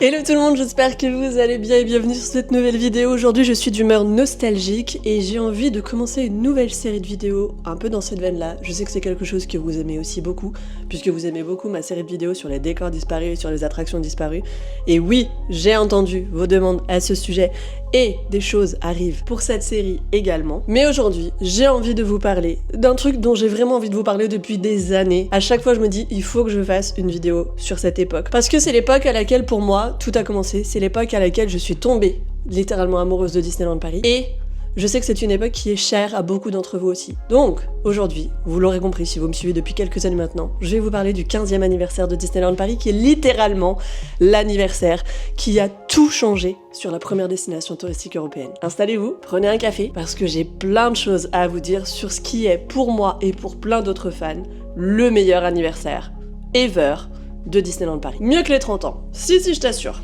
Hello tout le monde, j'espère que vous allez bien et bienvenue sur cette nouvelle vidéo. Aujourd'hui je suis d'humeur nostalgique et j'ai envie de commencer une nouvelle série de vidéos un peu dans cette veine là. Je sais que c'est quelque chose que vous aimez aussi beaucoup, puisque vous aimez beaucoup ma série de vidéos sur les décors disparus et sur les attractions disparues. Et oui, j'ai entendu vos demandes à ce sujet et des choses arrivent pour cette série également. Mais aujourd'hui, j'ai envie de vous parler d'un truc dont j'ai vraiment envie de vous parler depuis des années. À chaque fois je me dis, il faut que je fasse une vidéo sur cette époque. Parce que c'est l'époque à laquelle pour moi, tout a commencé, c'est l'époque à laquelle je suis tombée littéralement amoureuse de Disneyland Paris et je sais que c'est une époque qui est chère à beaucoup d'entre vous aussi. Donc, aujourd'hui, vous l'aurez compris si vous me suivez depuis quelques années maintenant, je vais vous parler du 15e anniversaire de Disneyland Paris qui est littéralement l'anniversaire qui a tout changé sur la première destination touristique européenne. Installez-vous, prenez un café parce que j'ai plein de choses à vous dire sur ce qui est pour moi et pour plein d'autres fans le meilleur anniversaire ever de Disneyland Paris. Mieux que les 30 ans. Si, je t'assure.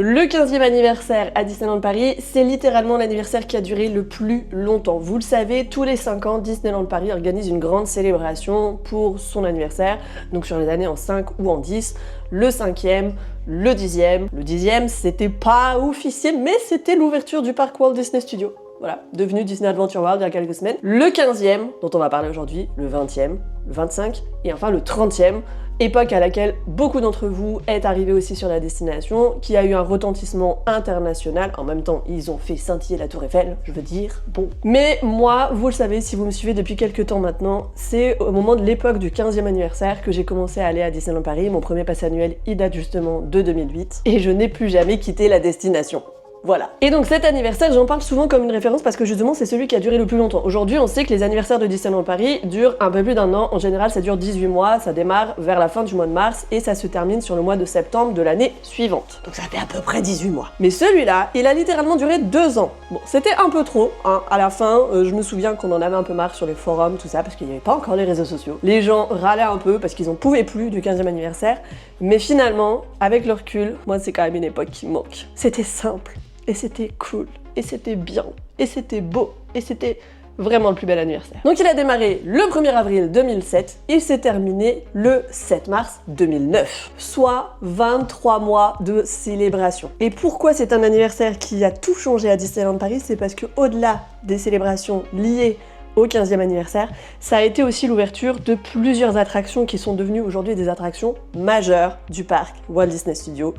Le 15e anniversaire à Disneyland Paris, c'est littéralement l'anniversaire qui a duré le plus longtemps. Vous le savez, tous les 5 ans, Disneyland Paris organise une grande célébration pour son anniversaire, donc sur les années en 5 ou en 10. Le 5e, le 10e. Le 10e, c'était pas officiel, mais c'était l'ouverture du parc Walt Disney Studios. Voilà, devenu Disney Adventure World il y a quelques semaines. Le 15e, dont on va parler aujourd'hui, le 20e, le 25 et enfin le 30e, époque à laquelle beaucoup d'entre vous est arrivé aussi sur la destination, qui a eu un retentissement international. En même temps, ils ont fait scintiller la Tour Eiffel, je veux dire, bon. Mais moi, vous le savez, si vous me suivez depuis quelques temps maintenant, c'est au moment de l'époque du 15e anniversaire que j'ai commencé à aller à Disneyland Paris. Mon premier pass annuel, il date justement de 2008, et je n'ai plus jamais quitté la destination. Voilà. Et donc cet anniversaire, j'en parle souvent comme une référence parce que justement c'est celui qui a duré le plus longtemps. Aujourd'hui, on sait que les anniversaires de Disneyland Paris durent un peu plus d'un an. En général, ça dure 18 mois, ça démarre vers la fin du mois de mars et ça se termine sur le mois de septembre de l'année suivante. Donc ça fait à peu près 18 mois. Mais celui-là, il a littéralement duré 2 ans. Bon, c'était un peu trop, hein. À la fin, je me souviens qu'on en avait un peu marre sur les forums, tout ça, parce qu'il n'y avait pas encore les réseaux sociaux. Les gens râlaient un peu parce qu'ils en pouvaient plus du 15e anniversaire. Mais finalement, avec le recul, moi c'est quand même une époque qui me manque. C'était simple. Et c'était cool, et c'était bien, et c'était beau, et c'était vraiment le plus bel anniversaire. Donc il a démarré le 1er avril 2007, il s'est terminé le 7 mars 2009, soit 23 mois de célébration. Et pourquoi c'est un anniversaire qui a tout changé à Disneyland Paris? C'est parce que au-delà des célébrations liées au 15e anniversaire, ça a été aussi l'ouverture de plusieurs attractions qui sont devenues aujourd'hui des attractions majeures du parc Walt Disney Studios,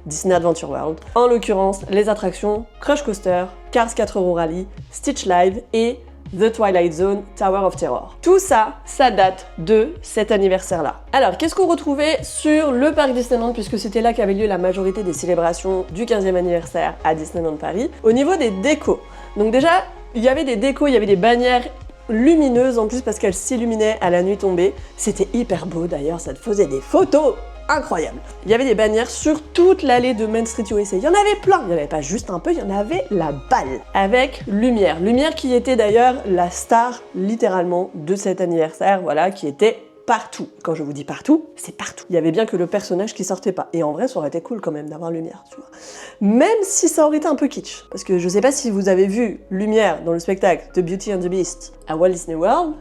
Disney Adventure World. En l'occurrence, les attractions Crush Coaster, Cars 4 Euro Rally, Stitch Live et The Twilight Zone Tower of Terror. Tout ça, ça date de cet anniversaire-là. Alors, qu'est-ce qu'on retrouvait sur le parc Disneyland, puisque c'était là qu'avait lieu la majorité des célébrations du 15e anniversaire à Disneyland Paris, au niveau des décos. Donc déjà, il y avait des décos, il y avait des bannières lumineuses en plus parce qu'elles s'illuminaient à la nuit tombée. C'était hyper beau d'ailleurs, ça te faisait des photos incroyable. Il y avait des bannières sur toute l'allée de Main Street USA. Il y en avait plein. Il n'y en avait pas juste un peu, il y en avait la balle. Avec Lumière. Lumière qui était d'ailleurs la star littéralement de cet anniversaire, voilà, qui était partout. Quand je vous dis partout, c'est partout. Il y avait bien que le personnage qui sortait pas. Et en vrai, ça aurait été cool quand même d'avoir Lumière, tu vois. Même si ça aurait été un peu kitsch. Parce que je sais pas si vous avez vu Lumière dans le spectacle The Beauty and the Beast à Walt Disney World,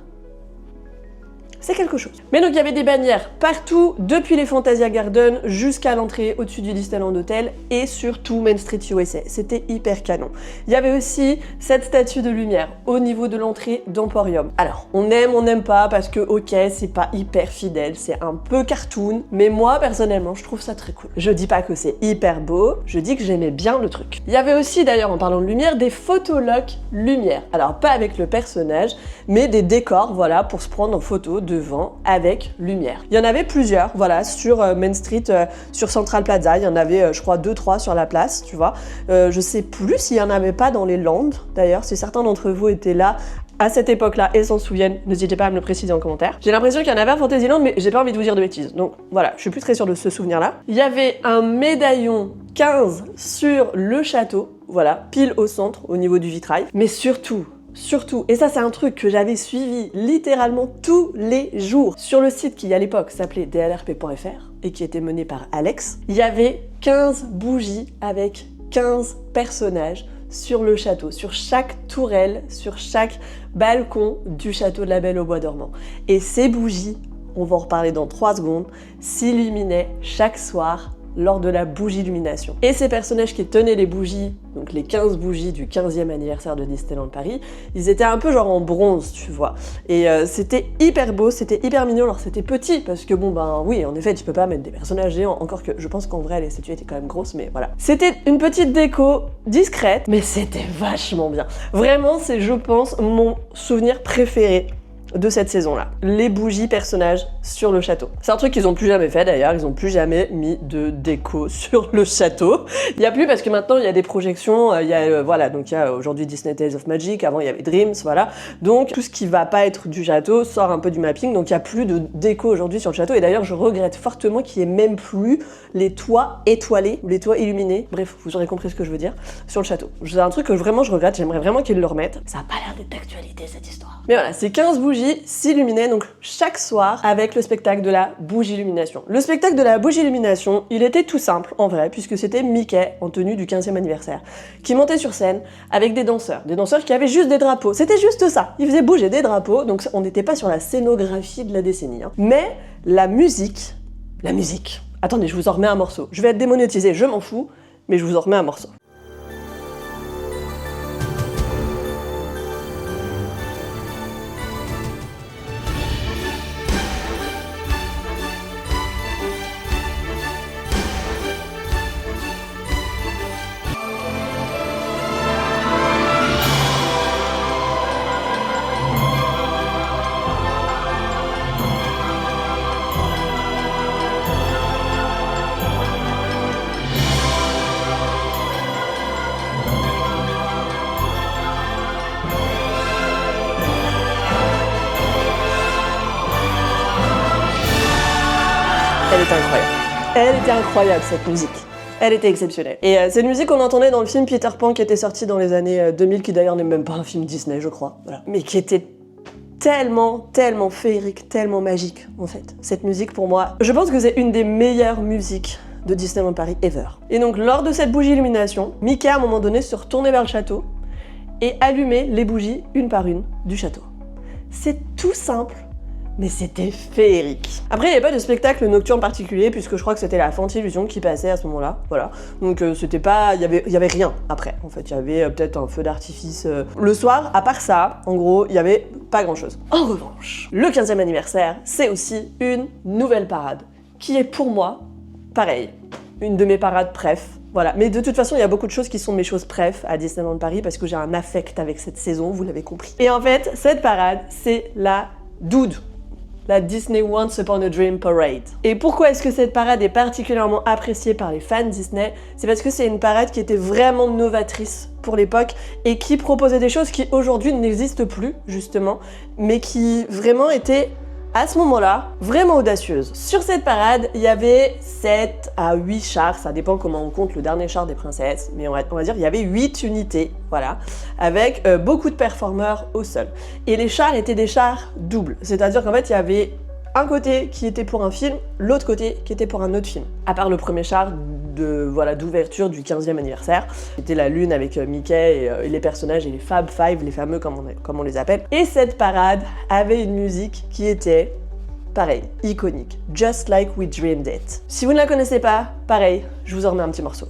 c'est quelque chose. Mais donc il y avait des bannières partout, depuis les Fantasia Gardens jusqu'à l'entrée au-dessus du Disneyland Hotel et surtout Main Street USA. C'était hyper canon. Il y avait aussi cette statue de lumière au niveau de l'entrée d'Emporium. Alors, on n'aime pas parce que ok, c'est pas hyper fidèle, c'est un peu cartoon, mais moi personnellement, je trouve ça très cool. Je dis pas que c'est hyper beau, je dis que j'aimais bien le truc. Il y avait aussi d'ailleurs, en parlant de lumière, des photolocs lumière. Alors pas avec le personnage, mais des décors, voilà, pour se prendre en photo devant avec lumière. Il y en avait plusieurs, voilà, sur Main Street, sur Central Plaza, il y en avait, je crois, 2-3 sur la place, tu vois. Je sais plus s'il y en avait pas dans les Landes, d'ailleurs, si certains d'entre vous étaient là à cette époque-là et s'en souviennent, n'hésitez pas à me le préciser en commentaire. J'ai l'impression qu'il y en avait à Fantasyland, mais j'ai pas envie de vous dire de bêtises, donc voilà, je suis plus très sûre de ce souvenir-là. Il y avait un médaillon 15 sur le château, voilà, pile au centre, au niveau du vitrail, mais surtout, surtout, et ça c'est un truc que j'avais suivi littéralement tous les jours, sur le site qui à l'époque s'appelait dlrp.fr et qui était mené par Alex, il y avait 15 bougies avec 15 personnages sur le château, sur chaque tourelle, sur chaque balcon du château de la Belle au Bois dormant. Et ces bougies, on va en reparler dans 3 secondes, s'illuminaient chaque soir lors de la bougie illumination. Et ces personnages qui tenaient les bougies, donc les 15 bougies du 15e anniversaire de Disneyland Paris, ils étaient un peu genre en bronze, tu vois. Et c'était hyper beau, c'était hyper mignon, alors c'était petit, parce que bon ben oui, en effet, tu peux pas mettre des personnages géants, encore que je pense qu'en vrai, les statues étaient quand même grosses, mais voilà. C'était une petite déco discrète, mais c'était vachement bien. Vraiment, c'est, je pense, mon souvenir préféré de cette saison-là. Les bougies personnages sur le château. C'est un truc qu'ils ont plus jamais fait d'ailleurs, ils ont plus jamais mis de déco sur le château. Il y a plus parce que maintenant il y a des projections, il y a voilà, donc il y a aujourd'hui Disney Tales of Magic, avant il y avait Dreams, voilà. Donc tout ce qui va pas être du château sort un peu du mapping, donc il y a plus de déco aujourd'hui sur le château et d'ailleurs je regrette fortement qu'il y ait même plus les toits étoilés ou les toits illuminés. Bref, vous aurez compris ce que je veux dire sur le château. C'est un truc que vraiment je regrette, j'aimerais vraiment qu'ils le remettent. Ça a pas l'air d'être d'actualité cette histoire. Mais voilà, ces 15 bougies s'illuminaient donc chaque soir avec le spectacle de la bougie illumination. Le spectacle de la bougie illumination, il était tout simple en vrai, puisque c'était Mickey en tenue du 15e anniversaire, qui montait sur scène avec des danseurs qui avaient juste des drapeaux. C'était juste ça, ils faisaient bouger des drapeaux, donc on n'était pas sur la scénographie de la décennie. Hein. Mais la musique... Attendez, je vous en remets un morceau. Je vais être démonétisée, je m'en fous, mais je vous en remets un morceau. Elle était incroyable cette musique. Elle était exceptionnelle. Et c'est une musique qu'on entendait dans le film Peter Pan qui était sorti dans les années 2000, qui d'ailleurs n'est même pas un film Disney, je crois. Voilà. Mais qui était tellement féerique, tellement magique en fait. Cette musique pour moi, je pense que c'est une des meilleures musiques de Disneyland Paris ever. Et donc lors de cette bougie illumination, Mickey à un moment donné se retournait vers le château et allumait les bougies une par une du château. C'est tout simple, mais c'était féerique. Après, il n'y avait pas de spectacle nocturne particulier, puisque je crois que c'était la Fantillusion qui passait à ce moment-là, voilà. Donc c'était pas... il y avait rien après, en fait. Il y avait peut-être un feu d'artifice. Le soir, à part ça, en gros, il y avait pas grand-chose. En revanche, le 15e anniversaire, c'est aussi une nouvelle parade, qui est pour moi, pareil, une de mes parades préf. Voilà, mais de toute façon, il y a beaucoup de choses qui sont mes choses préf à Disneyland Paris, parce que j'ai un affect avec cette saison, vous l'avez compris. Et en fait, cette parade, c'est la Dood. La Disney Once Upon a Dream Parade. Et pourquoi est-ce que cette parade est particulièrement appréciée par les fans Disney? C'est parce que c'est une parade qui était vraiment novatrice pour l'époque et qui proposait des choses qui aujourd'hui n'existent plus, justement, mais qui vraiment étaient, à ce moment-là, vraiment audacieuses. Sur cette parade, il y avait 7 à 8 chars, ça dépend comment on compte le dernier char des princesses, mais on va dire qu'il y avait 8 unités, voilà, avec beaucoup de performeurs au sol. Et les chars étaient des chars doubles, c'est-à-dire qu'en fait, il y avait un côté qui était pour un film, l'autre côté qui était pour un autre film. À part le premier char d'ouverture du 15e anniversaire, c'était la lune avec Mickey et les personnages et les Fab Five, les fameux comme on les appelle. Et cette parade avait une musique qui était, pareil, iconique. Just Like We Dreamed It. Si vous ne la connaissez pas, pareil, je vous en remets un petit morceau.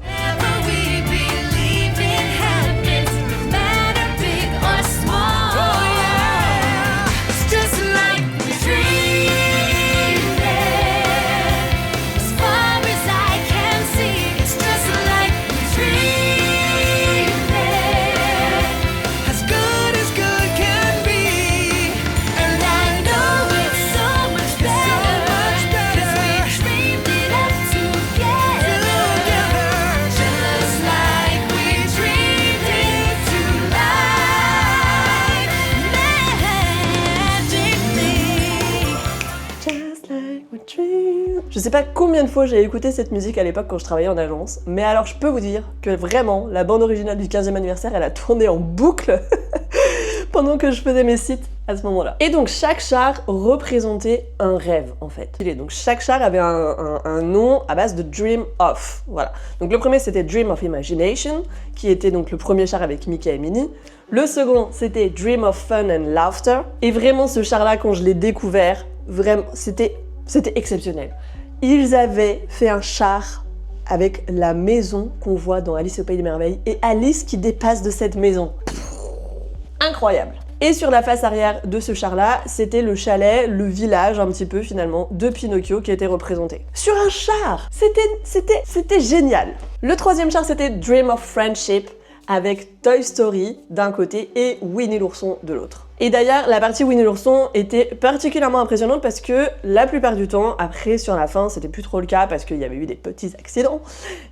Je sais pas combien de fois j'ai écouté cette musique à l'époque quand je travaillais en agence, mais alors je peux vous dire que vraiment, la bande originale du 15e anniversaire, elle a tourné en boucle pendant que je faisais mes sites à ce moment-là. Et donc chaque char représentait un rêve en fait. Donc chaque char avait un nom à base de Dream of. Voilà. Donc le premier c'était Dream of Imagination, qui était donc le premier char avec Mickey et Minnie. Le second c'était Dream of Fun and Laughter. Et vraiment ce char-là, quand je l'ai découvert, vraiment c'était exceptionnel. Ils avaient fait un char avec la maison qu'on voit dans Alice au Pays des Merveilles et Alice qui dépasse de cette maison. Incroyable. Et sur la face arrière de ce char-là, c'était le chalet, le village un petit peu finalement de Pinocchio qui était représenté. Sur un char. C'était génial. Le troisième char, c'était Dream of Friendship avec Toy Story d'un côté et Winnie l'ourson de l'autre. Et d'ailleurs, la partie Winnie l'ourson était particulièrement impressionnante parce que la plupart du temps, après sur la fin, c'était plus trop le cas parce qu'il y avait eu des petits accidents,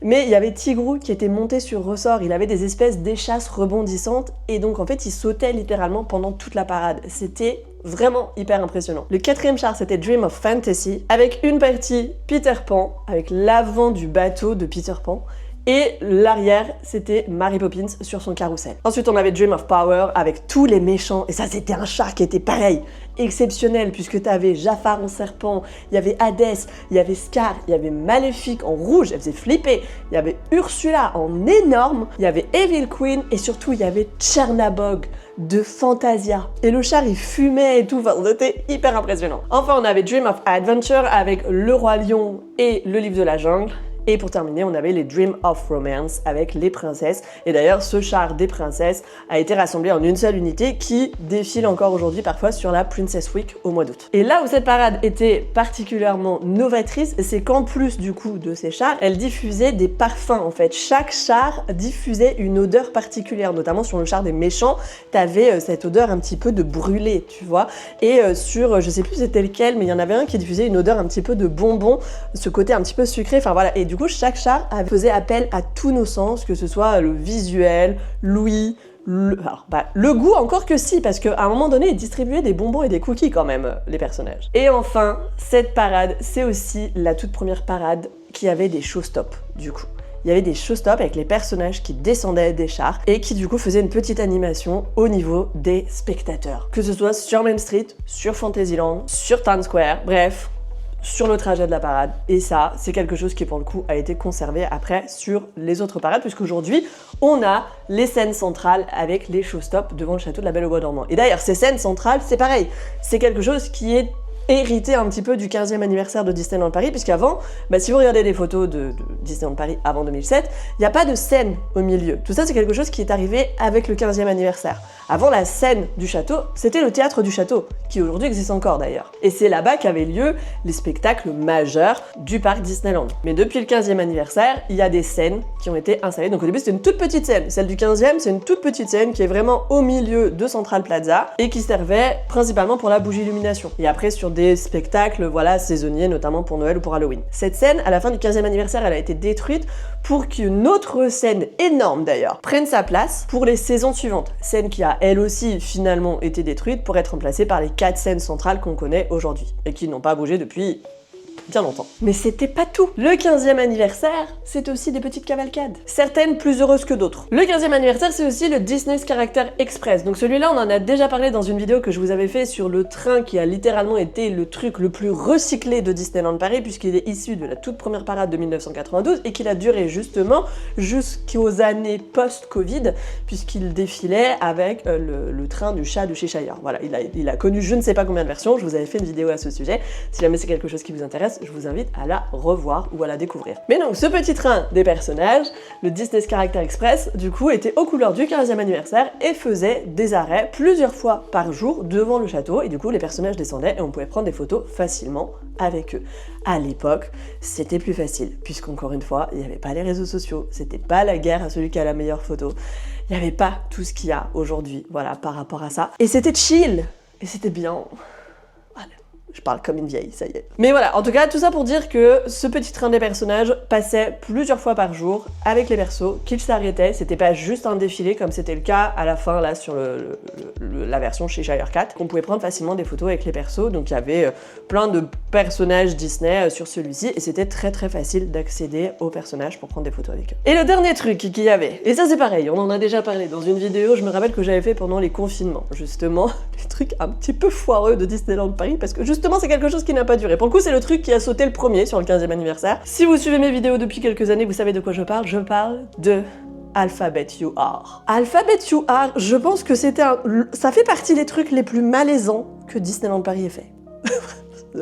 mais il y avait Tigrou qui était monté sur ressort, il avait des espèces d'échasses rebondissantes et donc en fait il sautait littéralement pendant toute la parade. C'était vraiment hyper impressionnant. Le quatrième char, c'était Dream of Fantasy avec une partie Peter Pan, avec l'avant du bateau de Peter Pan. Et l'arrière, c'était Mary Poppins sur son carrousel. Ensuite, on avait Dream of Power avec tous les méchants. Et ça, c'était un char qui était pareil, exceptionnel, puisque t'avais Jafar en serpent, il y avait Hadès, il y avait Scar, il y avait Maléfique en rouge, elle faisait flipper, il y avait Ursula en énorme, il y avait Evil Queen, et surtout, il y avait Chernabog de Fantasia. Et le char, il fumait et tout, enfin, c'était hyper impressionnant. Enfin, on avait Dream of Adventure avec le Roi Lion et le Livre de la Jungle. Et pour terminer, on avait les Dream of Romance avec les princesses. Et d'ailleurs, ce char des princesses a été rassemblé en une seule unité qui défile encore aujourd'hui parfois sur la Princess Week au mois d'août. Et là où cette parade était particulièrement novatrice, c'est qu'en plus du coup de ces chars, elle diffusait des parfums en fait. Chaque char diffusait une odeur particulière, notamment sur le char des méchants, t'avais cette odeur un petit peu de brûlé, tu vois. Et sur, je sais plus c'était lequel, mais il y en avait un qui diffusait une odeur un petit peu de bonbon, ce côté un petit peu sucré, enfin voilà. Et du coup, chaque char faisait appel à tous nos sens, que ce soit le visuel, l'ouïe, le goût encore que si, parce qu'à un moment donné, ils distribuaient des bonbons et des cookies quand même, les personnages. Et enfin, cette parade, c'est aussi la toute première parade qui avait des show-stop, du coup. Il y avait des show-stop avec les personnages qui descendaient des chars et qui du coup faisaient une petite animation au niveau des spectateurs. Que ce soit sur Main Street, sur Fantasyland, sur Times Square, bref, sur le trajet de la parade. Et ça, c'est quelque chose qui pour le coup a été conservé après sur les autres parades, puisqu'aujourd'hui, on a les scènes centrales avec les show-stop devant le château de la Belle au Bois dormant. Et d'ailleurs, ces scènes centrales, c'est pareil. C'est quelque chose qui est hérité un petit peu du 15e anniversaire de Disneyland Paris, puisqu'avant, si vous regardez des photos de Disneyland Paris avant 2007, il n'y a pas de scène au milieu. Tout ça, c'est quelque chose qui est arrivé avec le 15e anniversaire. Avant la scène du château, c'était le théâtre du château, qui aujourd'hui existe encore d'ailleurs. Et c'est là-bas qu'avaient lieu les spectacles majeurs du parc Disneyland. Mais depuis le 15e anniversaire, il y a des scènes qui ont été installées. Donc au début, c'était une toute petite scène. Celle du 15e, c'est une toute petite scène qui est vraiment au milieu de Central Plaza et qui servait principalement pour la bougie illumination. Et après, sur des spectacles, voilà, saisonniers, notamment pour Noël ou pour Halloween. Cette scène, à la fin du 15e anniversaire, elle a été détruite pour qu'une autre scène, énorme d'ailleurs, prenne sa place pour les saisons suivantes. Scène qui a, elle aussi, finalement été détruite pour être remplacée par les 4 scènes centrales qu'on connaît aujourd'hui et qui n'ont pas bougé depuis bien longtemps. Mais c'était pas tout. Le 15e anniversaire, c'est aussi des petites cavalcades. Certaines plus heureuses que d'autres. Le 15e anniversaire, c'est aussi le Disney's Character Express. Donc celui-là, on en a déjà parlé dans une vidéo que je vous avais fait sur le train qui a littéralement été le truc le plus recyclé de Disneyland Paris puisqu'il est issu de la toute première parade de 1992 et qu'il a duré justement jusqu'aux années post-Covid puisqu'il défilait avec le train du chat de Cheshire. Voilà, il a connu je ne sais pas combien de versions. Je vous avais fait une vidéo à ce sujet. Si jamais c'est quelque chose qui vous intéresse, je vous invite à la revoir ou à la découvrir. Mais donc, ce petit train des personnages, le Disney's Character Express, du coup, était aux couleurs du 15e anniversaire et faisait des arrêts plusieurs fois par jour devant le château. Et du coup, les personnages descendaient et on pouvait prendre des photos facilement avec eux. À l'époque, c'était plus facile, puisqu'encore une fois, il n'y avait pas les réseaux sociaux, c'était pas la guerre à celui qui a la meilleure photo. Il n'y avait pas tout ce qu'il y a aujourd'hui, voilà, par rapport à ça. Et c'était chill, et c'était bien. Je parle comme une vieille, ça y est. Mais voilà, en tout cas, tout ça pour dire que ce petit train des personnages passait plusieurs fois par jour avec les persos, qu'ils s'arrêtaient, c'était pas juste un défilé comme c'était le cas à la fin là sur la version chez Shirecat, qu'on pouvait prendre facilement des photos avec les persos, donc il y avait plein de personnages Disney sur celui-ci, et c'était très facile d'accéder aux personnages pour prendre des photos avec eux. Et le dernier truc qu'il y avait, et ça c'est pareil, on en a déjà parlé dans une vidéo, je me rappelle que j'avais fait pendant les confinements, justement, les trucs un petit peu foireux de Disneyland Paris, parce que justement c'est quelque chose qui n'a pas duré. Pour le coup c'est le truc qui a sauté le premier sur le 15e anniversaire. Si vous suivez mes vidéos depuis quelques années, vous savez de quoi je parle de Alphabet You Are. Alphabet You Are, je pense que ça fait partie des trucs les plus malaisants que Disneyland Paris ait fait.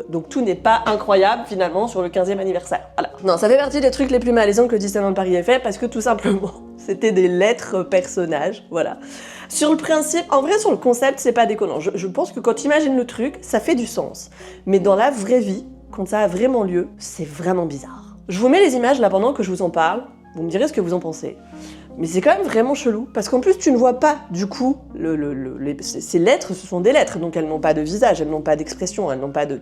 Donc tout n'est pas incroyable finalement sur le 15e anniversaire. Voilà. Non, ça fait partie des trucs les plus malaisants que Disneyland Paris ait fait parce que tout simplement, c'était des lettres personnages, voilà. Sur le principe, en vrai sur le concept, c'est pas déconnant. Je pense que quand tu imagines le truc, ça fait du sens. Mais dans la vraie vie, quand ça a vraiment lieu, c'est vraiment bizarre. Je vous mets les images là pendant que je vous en parle, vous me direz ce que vous en pensez. Mais c'est quand même vraiment chelou, parce qu'en plus tu ne vois pas, du coup, ces lettres, ce sont des lettres, donc elles n'ont pas de visage, elles n'ont pas d'expression, elles n'ont pas de...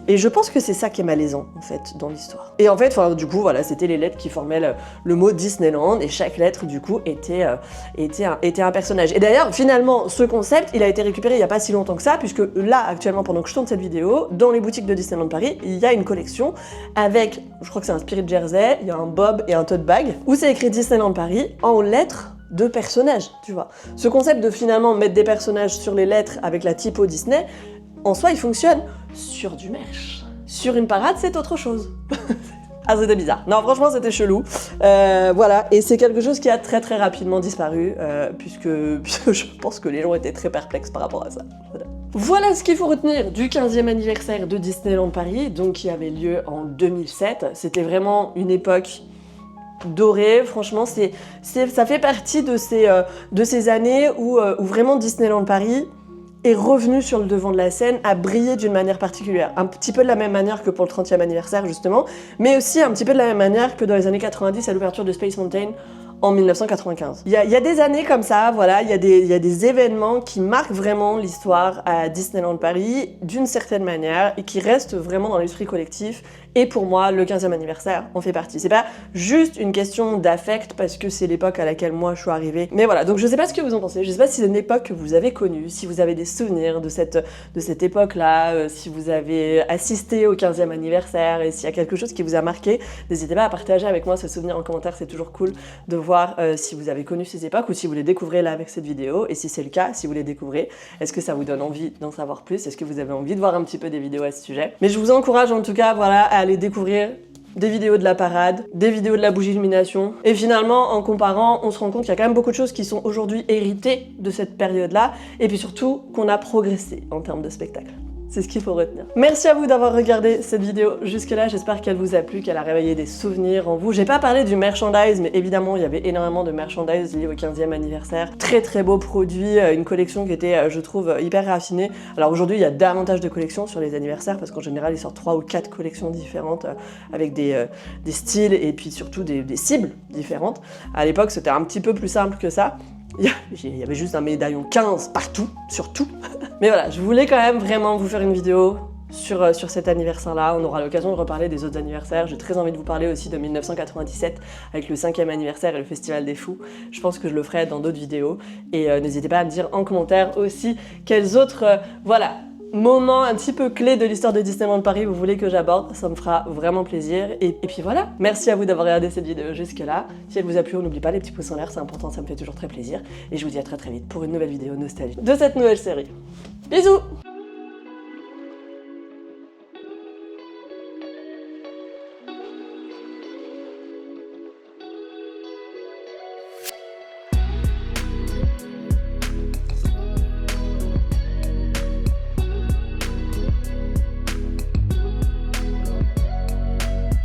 Et je pense que c'est ça qui est malaisant, en fait, dans l'histoire. Et en fait, du coup, voilà, c'était les lettres qui formaient le mot Disneyland, et chaque lettre, du coup, était un personnage. Et d'ailleurs, finalement, ce concept, il a été récupéré il n'y a pas si longtemps que ça, puisque là, actuellement, pendant que je tourne cette vidéo, dans les boutiques de Disneyland Paris, il y a une collection avec, je crois que c'est un Spirit Jersey, il y a un Bob et un tote bag, où c'est écrit Disneyland Paris en lettres de personnages, tu vois. Ce concept de finalement mettre des personnages sur les lettres avec la typo Disney, en soi, il fonctionne sur du merch. Sur une parade, c'est autre chose. Ah, c'était bizarre. Non, franchement, c'était chelou. Voilà, et c'est quelque chose qui a très rapidement disparu, puisque je pense que les gens étaient très perplexes par rapport à ça. Voilà ce qu'il faut retenir du 15e anniversaire de Disneyland Paris, donc qui avait lieu en 2007. C'était vraiment une époque dorée, franchement, ça fait partie de ces années où vraiment Disneyland Paris est revenu sur le devant de la scène, a brillé d'une manière particulière. Un petit peu de la même manière que pour le 30e anniversaire, justement, mais aussi un petit peu de la même manière que dans les années 90 à l'ouverture de Space Mountain en 1995. Il y a des années comme ça, voilà, il y a des événements qui marquent vraiment l'histoire à Disneyland Paris d'une certaine manière et qui restent vraiment dans l'esprit collectif. Et pour moi, le 15e anniversaire en fait partie. C'est pas juste une question d'affect parce que c'est l'époque à laquelle moi je suis arrivée. Mais voilà, donc je sais pas ce que vous en pensez. Je sais pas si c'est une époque que vous avez connue, si vous avez des souvenirs de cette époque-là, si vous avez assisté au 15e anniversaire et s'il y a quelque chose qui vous a marqué, n'hésitez pas à partager avec moi ce souvenir en commentaire. C'est toujours cool de voir si vous avez connu ces époques ou si vous les découvrez là avec cette vidéo. Et si c'est le cas, si vous les découvrez, est-ce que ça vous donne envie d'en savoir plus? Est-ce que vous avez envie de voir un petit peu des vidéos à ce sujet? Mais je vous encourage en tout cas, voilà, à aller découvrir des vidéos de la parade, des vidéos de la bougie illumination. Et finalement, en comparant, on se rend compte qu'il y a quand même beaucoup de choses qui sont aujourd'hui héritées de cette période-là. Et puis surtout, qu'on a progressé en termes de spectacle. C'est ce qu'il faut retenir. Merci à vous d'avoir regardé cette vidéo jusque-là. J'espère qu'elle vous a plu, qu'elle a réveillé des souvenirs en vous. J'ai pas parlé du merchandise, mais évidemment, il y avait énormément de merchandise lié au 15e anniversaire. Très beaux produits, une collection qui était, je trouve, hyper raffinée. Alors aujourd'hui, il y a davantage de collections sur les anniversaires, parce qu'en général, ils sortent 3 ou 4 collections différentes, avec des styles et puis surtout des cibles différentes. À l'époque, c'était un petit peu plus simple que ça. Il y avait juste un médaillon 15 partout, sur tout. Mais voilà, je voulais quand même vraiment vous faire une vidéo sur cet anniversaire-là. On aura l'occasion de reparler des autres anniversaires. J'ai très envie de vous parler aussi de 1997 avec le 5e anniversaire et le Festival des Fous. Je pense que je le ferai dans d'autres vidéos. Et n'hésitez pas à me dire en commentaire aussi quels autres, voilà, moments un petit peu clés de l'histoire de Disneyland Paris vous voulez que j'aborde, ça me fera vraiment plaisir. Et puis voilà, merci à vous d'avoir regardé cette vidéo jusque-là. Si elle vous a plu, on n'oublie pas les petits pouces en l'air, c'est important, ça me fait toujours très plaisir. Et je vous dis à très vite pour une nouvelle vidéo nostalgique de cette nouvelle série. Bisous!